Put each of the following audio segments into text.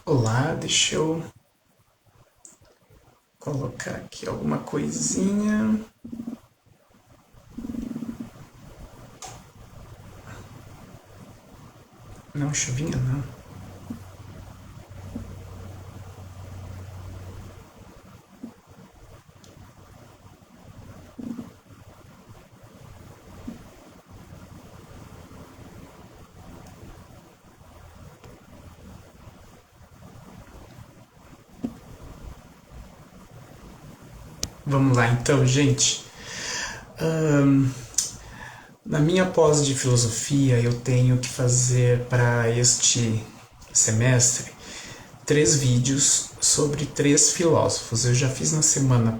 Olá, deixa eu colocar aqui alguma coisinha. Não, chuvinha não. Vamos lá então, gente. Ahn, Na minha pós de filosofia, eu tenho que fazer para este semestre 3 vídeos sobre 3 filósofos. Eu já fiz na semana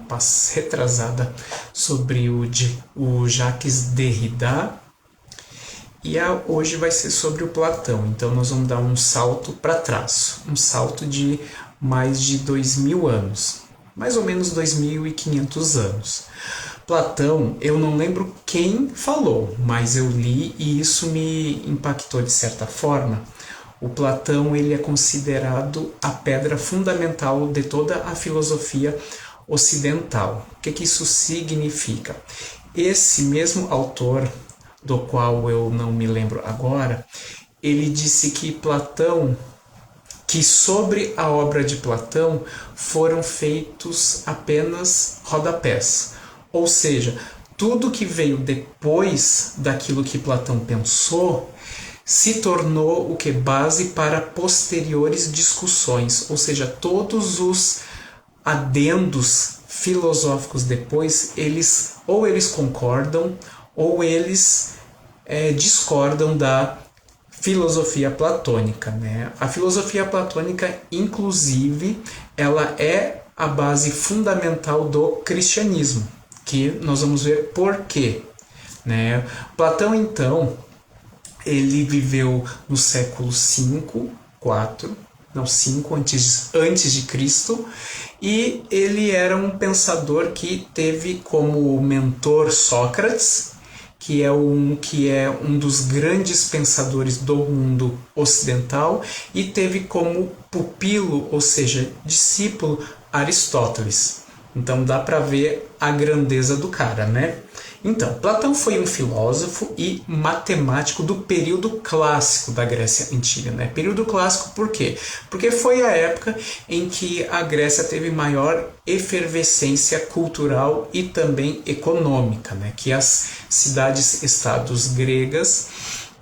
retrasada sobre o Jacques Derrida e hoje vai ser sobre o Platão. Então nós vamos dar um salto para trás, um salto de mais de 2000 anos, mais ou menos 2500 anos. Platão, eu não lembro quem falou, mas eu li e isso me impactou de certa forma. O Platão ele é considerado a pedra fundamental de toda a filosofia ocidental. O que isso significa? Esse mesmo autor, do qual eu não me lembro agora, ele disse que sobre a obra de Platão foram feitos apenas rodapés. Ou seja, tudo que veio depois daquilo que Platão pensou se tornou o que? Base para posteriores discussões. Ou seja, todos os adendos filosóficos depois, eles concordam ou eles discordam da filosofia platônica, né? A filosofia platônica, inclusive, ela é a base fundamental do cristianismo, que nós vamos ver por quê, né? Platão, então, ele viveu no século 5, 4, não, 5 antes de Cristo, e ele era um pensador que teve como mentor Sócrates, que é um dos grandes pensadores do mundo ocidental, e teve como pupilo, ou seja, discípulo, Aristóteles. Então dá para ver a grandeza do cara, né? Então, Platão foi um filósofo e matemático do período clássico da Grécia Antiga, né? Período clássico por quê? Porque foi a época em que a Grécia teve maior efervescência cultural e também econômica, né? Que as cidades-estados gregas,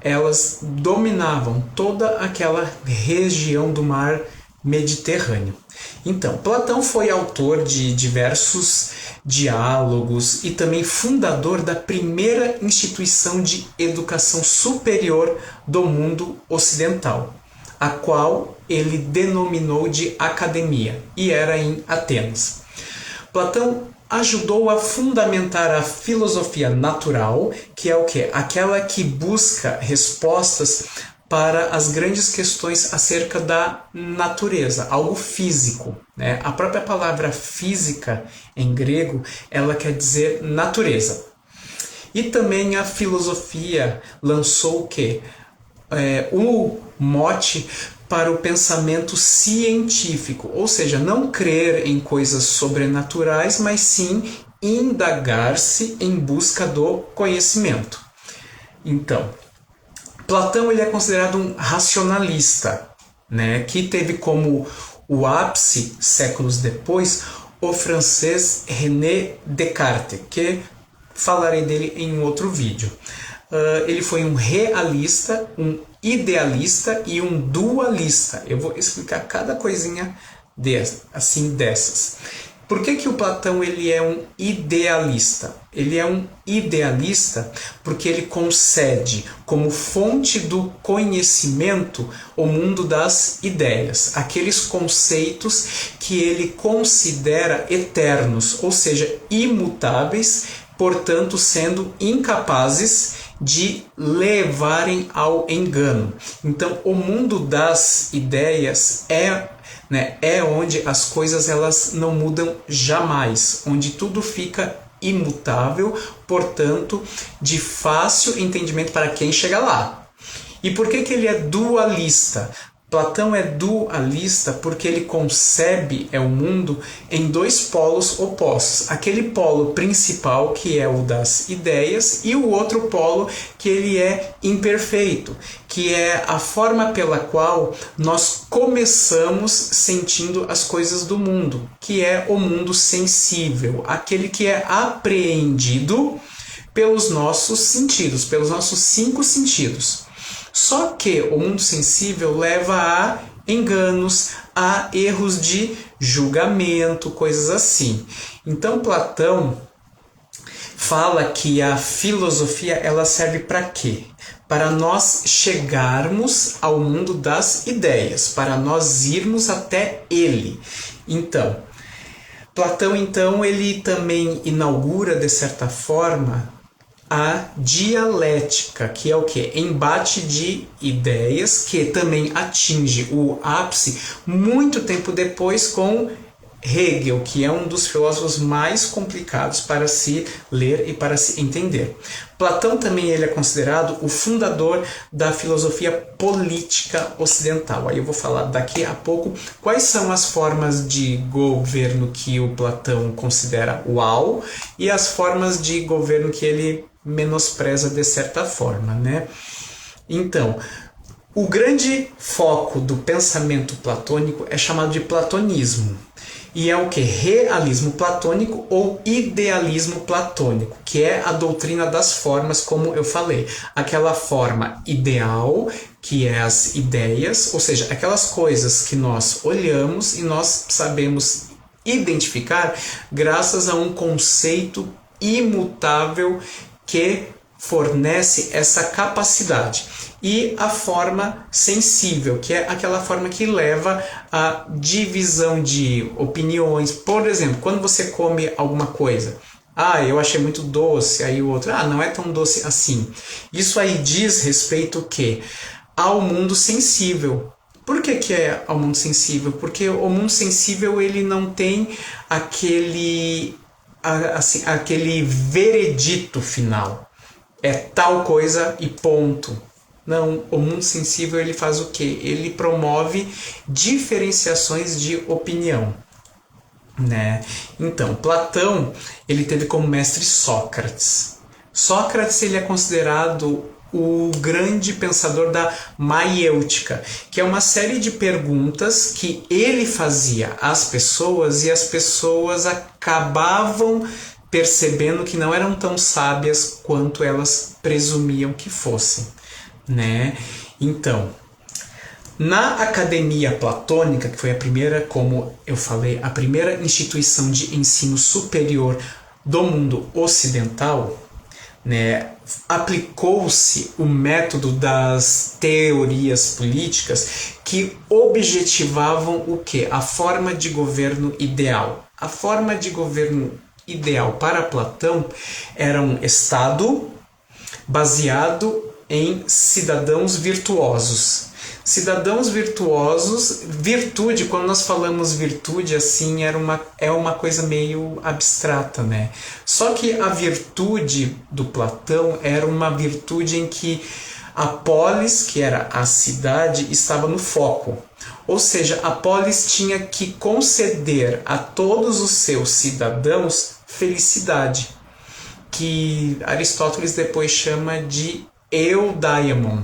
elas dominavam toda aquela região do mar Mediterrâneo. Então, Platão foi autor de diversos diálogos e também fundador da primeira instituição de educação superior do mundo ocidental, a qual ele denominou de academia, e era em Atenas. Platão ajudou a fundamentar a filosofia natural, que é o quê? Aquela que busca respostas para as grandes questões acerca da natureza, algo físico, né? A própria palavra física em grego, ela quer dizer natureza. E também a filosofia lançou o quê? O mote para o pensamento científico, ou seja, não crer em coisas sobrenaturais, mas sim indagar-se em busca do conhecimento. Então, Platão ele é considerado um racionalista, né, que teve como o ápice, séculos depois, o francês René Descartes, que falarei dele em um outro vídeo. Ele foi um realista, um idealista e um dualista. Eu vou explicar cada coisinha dessas. Por que o Platão ele é um idealista? Ele é um idealista porque ele concede como fonte do conhecimento o mundo das ideias, aqueles conceitos que ele considera eternos, ou seja, imutáveis, portanto sendo incapazes de levarem ao engano. Então, o mundo das ideias é onde as coisas elas não mudam jamais, onde tudo fica imutável, portanto, de fácil entendimento para quem chega lá. E por que ele é dualista? Platão é dualista porque ele concebe o mundo em dois polos opostos. Aquele polo principal, que é o das ideias, e o outro polo, que ele é imperfeito, que é a forma pela qual nós começamos sentindo as coisas do mundo, que é o mundo sensível, aquele que é apreendido pelos nossos sentidos, pelos nossos 5 sentidos. Só que o mundo sensível leva a enganos, a erros de julgamento, coisas assim. Então Platão fala que a filosofia ela serve para quê? Para nós chegarmos ao mundo das ideias, para nós irmos até ele. Então, Platão ele também inaugura de certa forma a dialética, que é o que? Embate de ideias, que também atinge o ápice muito tempo depois com Hegel, que é um dos filósofos mais complicados para se ler e para se entender. Platão também ele é considerado o fundador da filosofia política ocidental. Aí eu vou falar daqui a pouco quais são as formas de governo que o Platão considera uau e as formas de governo que ele menospreza de certa forma, né? Então, o grande foco do pensamento platônico é chamado de platonismo. E é o que? Realismo platônico ou idealismo platônico, que é a doutrina das formas, como eu falei. Aquela forma ideal, que é as ideias, ou seja, aquelas coisas que nós olhamos e nós sabemos identificar graças a um conceito imutável que fornece essa capacidade. E a forma sensível, que é aquela forma que leva à divisão de opiniões. Por exemplo, quando você come alguma coisa, eu achei muito doce, aí o outro, não é tão doce assim. Isso aí diz respeito que ao mundo sensível. Por que é ao mundo sensível? Porque o mundo sensível ele não tem aquele veredito final. É tal coisa e ponto. Não, o mundo sensível ele faz o quê? Ele promove diferenciações de opinião, né? Então, Platão ele teve como mestre Sócrates. Sócrates ele é considerado o grande pensador da maiêutica, que é uma série de perguntas que ele fazia às pessoas e as pessoas acabavam percebendo que não eram tão sábias quanto elas presumiam que fossem, né? Então, na Academia Platônica, que foi a primeira, como eu falei, a primeira instituição de ensino superior do mundo ocidental, né, aplicou-se o método das teorias políticas que objetivavam o quê? A forma de governo ideal. A forma de governo ideal para Platão era um Estado baseado em cidadãos virtuosos. Cidadãos virtuosos, virtude, quando nós falamos virtude, assim, é uma coisa meio abstrata, né? Só que a virtude do Platão era uma virtude em que a polis, que era a cidade, estava no foco. Ou seja, a polis tinha que conceder a todos os seus cidadãos felicidade, que Aristóteles depois chama de eudaimon,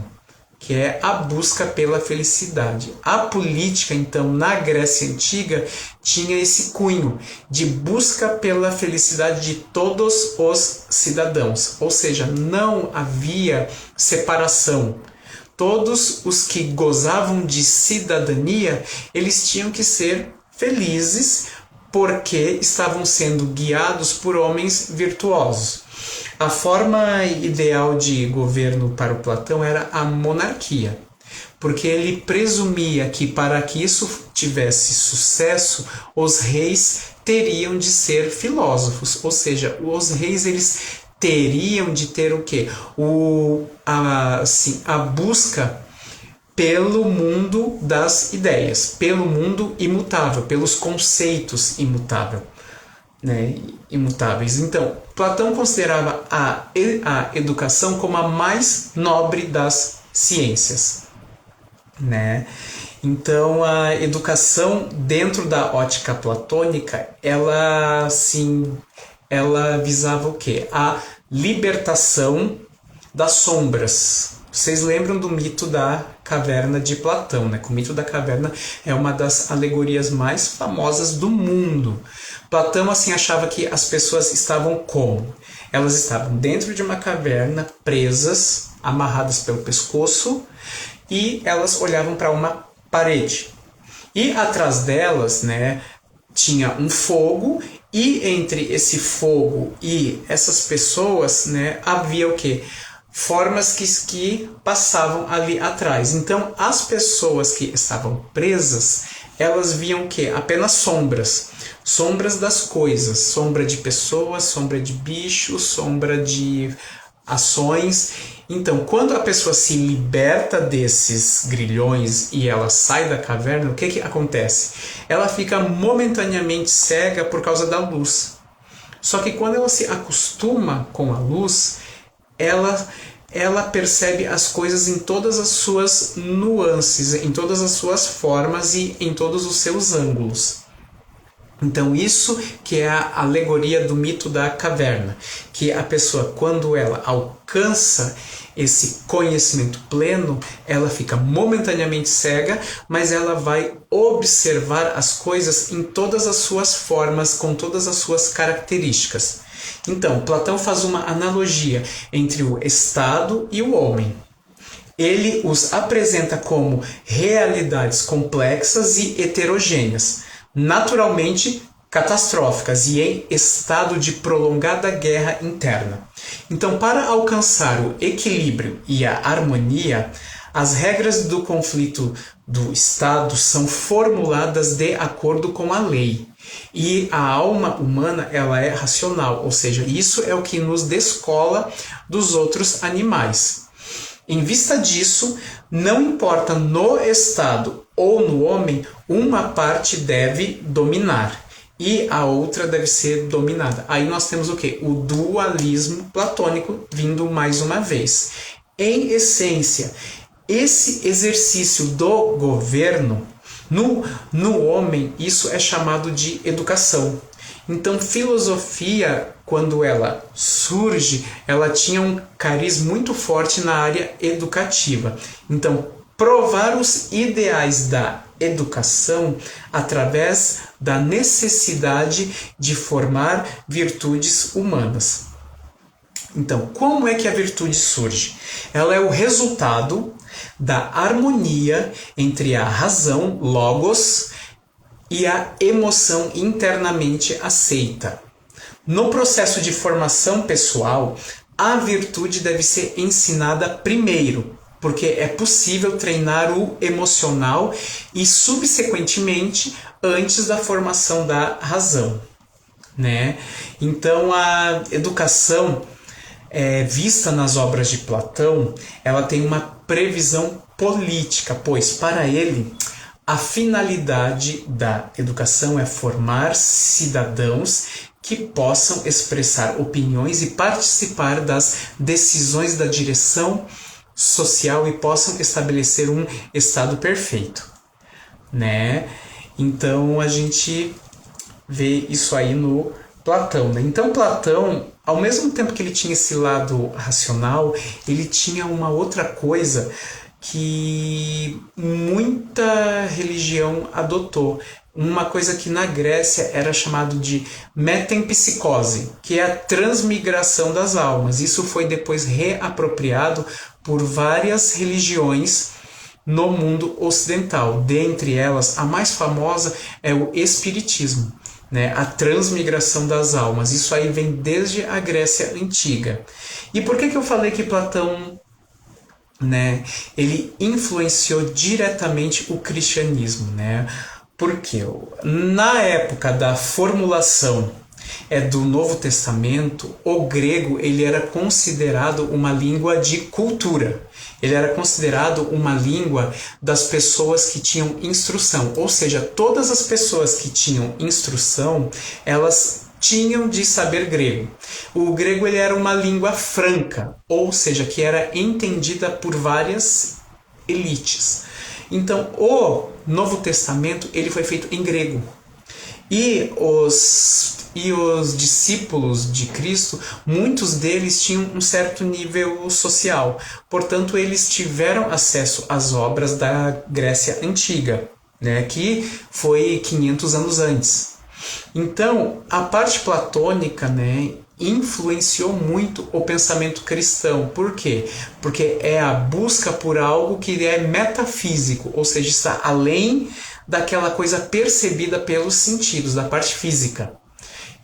que é a busca pela felicidade. A política, então, na Grécia Antiga, tinha esse cunho de busca pela felicidade de todos os cidadãos, ou seja, não havia separação. Todos os que gozavam de cidadania, eles tinham que ser felizes porque estavam sendo guiados por homens virtuosos. A forma ideal de governo para o Platão era a monarquia, porque ele presumia que para que isso tivesse sucesso, os reis teriam de ser filósofos, ou seja, os reis eles teriam de ter o quê? A busca pelo mundo das ideias, pelo mundo imutável, pelos conceitos imutáveis. Então, Platão considerava a educação como a mais nobre das ciências, né? Então, a educação dentro da ótica platônica, ela, assim, ela visava o quê? A libertação das sombras. Vocês lembram do mito da caverna de Platão, né? O mito da caverna é uma das alegorias mais famosas do mundo. Platão, assim, achava que as pessoas estavam como? Elas estavam dentro de uma caverna, presas, amarradas pelo pescoço, e elas olhavam para uma parede. E atrás delas, né, tinha um fogo, e entre esse fogo e essas pessoas, né, havia o quê? Formas que passavam ali atrás. Então, as pessoas que estavam presas, elas viam o quê? Apenas sombras. Sombras das coisas. Sombra de pessoas, sombra de bichos, sombra de ações. Então, quando a pessoa se liberta desses grilhões e ela sai da caverna, o que acontece? Ela fica momentaneamente cega por causa da luz. Só que quando ela se acostuma com a luz, ela percebe as coisas em todas as suas nuances, em todas as suas formas e em todos os seus ângulos. Então isso que é a alegoria do mito da caverna, que a pessoa, quando ela alcança esse conhecimento pleno, ela fica momentaneamente cega, mas ela vai observar as coisas em todas as suas formas, com todas as suas características. Então, Platão faz uma analogia entre o Estado e o homem. Ele os apresenta como realidades complexas e heterogêneas, naturalmente catastróficas e em estado de prolongada guerra interna. Então, para alcançar o equilíbrio e a harmonia, as regras do conflito do Estado são formuladas de acordo com a lei. E a alma humana, ela é racional, ou seja, isso é o que nos descola dos outros animais. Em vista disso, não importa no Estado ou no homem, uma parte deve dominar e a outra deve ser dominada. Aí nós temos o quê? O dualismo platônico vindo mais uma vez. Em essência, esse exercício do governo, no homem, isso é chamado de educação. Então, filosofia, quando ela surge, ela tinha um cariz muito forte na área educativa. Então, provar os ideais da educação através da necessidade de formar virtudes humanas. Então, como é que a virtude surge? Ela é o resultado da harmonia entre a razão, logos, e a emoção internamente aceita. No processo de formação pessoal, a virtude deve ser ensinada primeiro, porque é possível treinar o emocional e, subsequentemente, antes da formação da razão, né? Então, a educação vista nas obras de Platão, ela tem uma previsão política, pois para ele a finalidade da educação é formar cidadãos que possam expressar opiniões e participar das decisões da direção social e possam estabelecer um estado perfeito, né? Então a gente vê isso aí no Platão, né? Então Platão, ao mesmo tempo que ele tinha esse lado racional, ele tinha uma outra coisa que muita religião adotou. Uma coisa que na Grécia era chamado de metempsicose, que é a transmigração das almas. Isso foi depois reapropriado por várias religiões no mundo ocidental. Dentre elas, a mais famosa é o Espiritismo, né? A transmigração das almas. Isso aí vem desde a Grécia Antiga. E por que eu falei que Platão, né, ele influenciou diretamente o cristianismo, né? Porque na época da formulação do Novo Testamento, o grego ele era considerado uma língua de cultura. Ele era considerado uma língua das pessoas que tinham instrução. Ou seja, todas as pessoas que tinham instrução, elas tinham de saber grego. O grego ele era uma língua franca, ou seja, que era entendida por várias elites. Então, o Novo Testamento ele foi feito em grego. E os discípulos de Cristo, muitos deles tinham um certo nível social. Portanto, eles tiveram acesso às obras da Grécia Antiga, né, que foi 500 anos antes. Então, a parte platônica, né, influenciou muito o pensamento cristão. Por quê? Porque é a busca por algo que é metafísico, ou seja, está além daquela coisa percebida pelos sentidos, da parte física.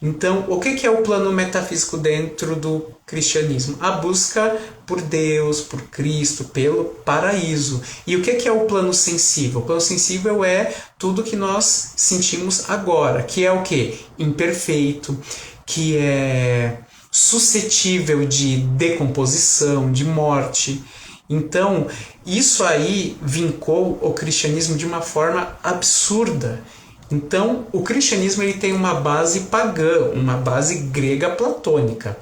Então, o que é o plano metafísico dentro do cristianismo? A busca por Deus, por Cristo, pelo paraíso. E o que é o plano sensível? O plano sensível é tudo que nós sentimos agora, que é o quê? Imperfeito, que é suscetível de decomposição, de morte. Então, isso aí vincou o cristianismo de uma forma absurda. Então, o cristianismo ele tem uma base pagã, uma base grega platônica,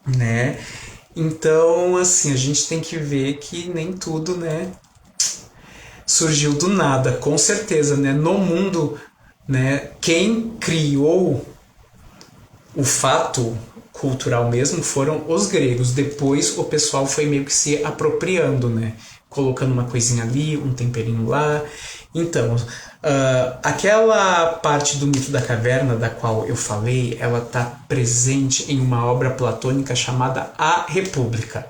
né? Então, assim, a gente tem que ver que nem tudo, né, surgiu do nada, com certeza, né? No mundo, né, quem criou o fato cultural mesmo foram os gregos. Depois o pessoal foi meio que se apropriando, né? Colocando uma coisinha ali, um temperinho lá. Então, aquela parte do mito da caverna da qual eu falei, ela está presente em uma obra platônica chamada A República.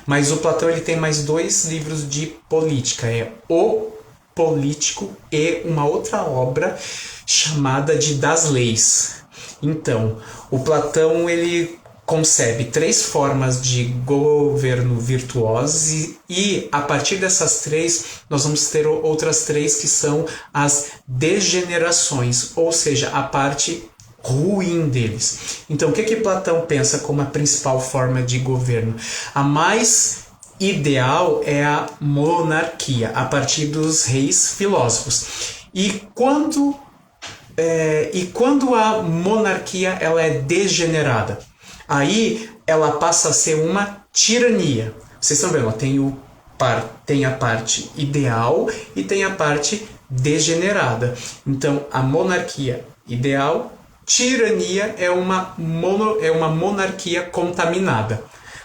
Mas o Platão ele tem mais 2 livros de política, é O Político e uma outra obra chamada de Das Leis. Então, o Platão ele concebe 3 formas de governo virtuosos e a partir dessas 3 nós vamos ter outras 3 que são as degenerações, ou seja, a parte ruim deles. Então, o que Platão pensa como a principal forma de governo? A mais ideal é a monarquia, a partir dos reis filósofos. E quando a monarquia ela é degenerada, aí ela passa a ser uma tirania. Vocês estão vendo? Tem a parte ideal e tem a parte degenerada. Então, a monarquia ideal, tirania é uma monarquia contaminada.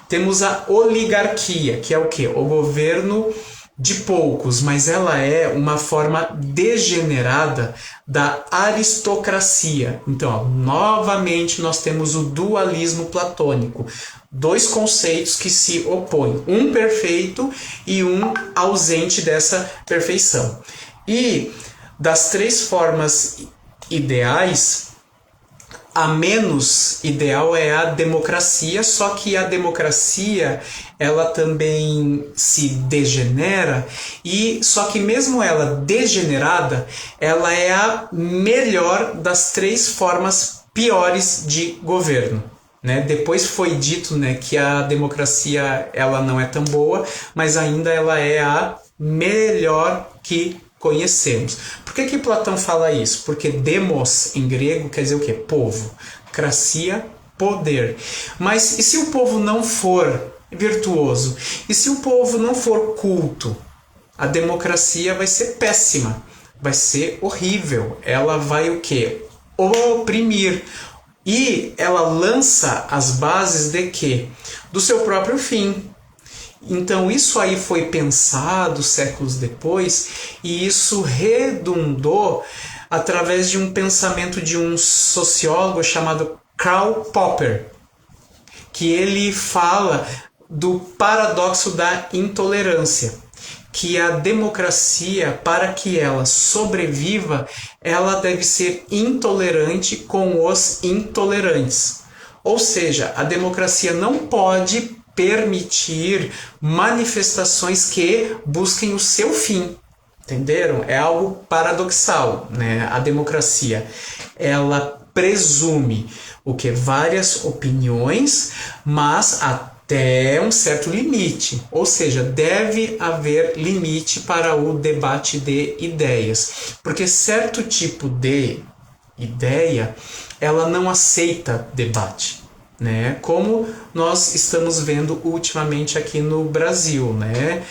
Temos a oligarquia, que é o quê? O governo de poucos, mas ela é uma forma degenerada da aristocracia. Então, novamente nós temos o dualismo platônico. 2 conceitos que se opõem, um perfeito e um ausente dessa perfeição. E das 3 formas ideais, a menos ideal é a democracia, só que a democracia ela também se degenera, e só que mesmo ela degenerada, ela é a melhor das 3 formas piores de governo. Né? Depois foi dito, né, que a democracia ela não é tão boa, mas ainda ela é a melhor que conhecemos. Por que Platão fala isso? Porque demos em grego quer dizer o quê? Povo. Cracia, poder. Mas e se o povo não for virtuoso? E se o povo não for culto? A democracia vai ser péssima. Vai ser horrível. Ela vai o quê? Oprimir. E ela lança as bases de quê? Do seu próprio fim. Então isso aí foi pensado séculos depois e isso redundou através de um pensamento de um sociólogo chamado Karl Popper, que ele fala do paradoxo da intolerância, que a democracia, para que ela sobreviva, ela deve ser intolerante com os intolerantes. Ou seja, a democracia não pode permitir manifestações que busquem o seu fim. Entenderam? É algo paradoxal, né? A democracia, ela presume o que? Várias opiniões, mas até um certo limite. Ou seja, deve haver limite para o debate de ideias. Porque certo tipo de ideia, ela não aceita debate. Né? Como nós estamos vendo ultimamente aqui no Brasil, né?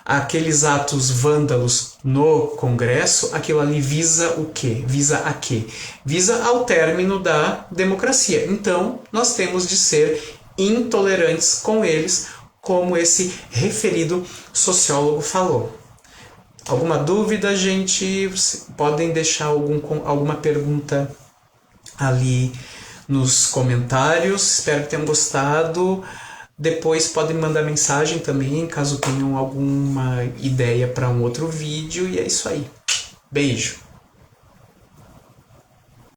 aqueles atos vândalos no Congresso, aquilo ali visa o quê? Visa a quê? Visa ao término da democracia. Então, nós temos de ser intolerantes com eles, como esse referido sociólogo falou. Alguma dúvida, gente? Podem deixar alguma pergunta ali nos comentários. Espero que tenham gostado. Depois podem mandar mensagem também, caso tenham alguma ideia para um outro vídeo. E é isso aí. Beijo!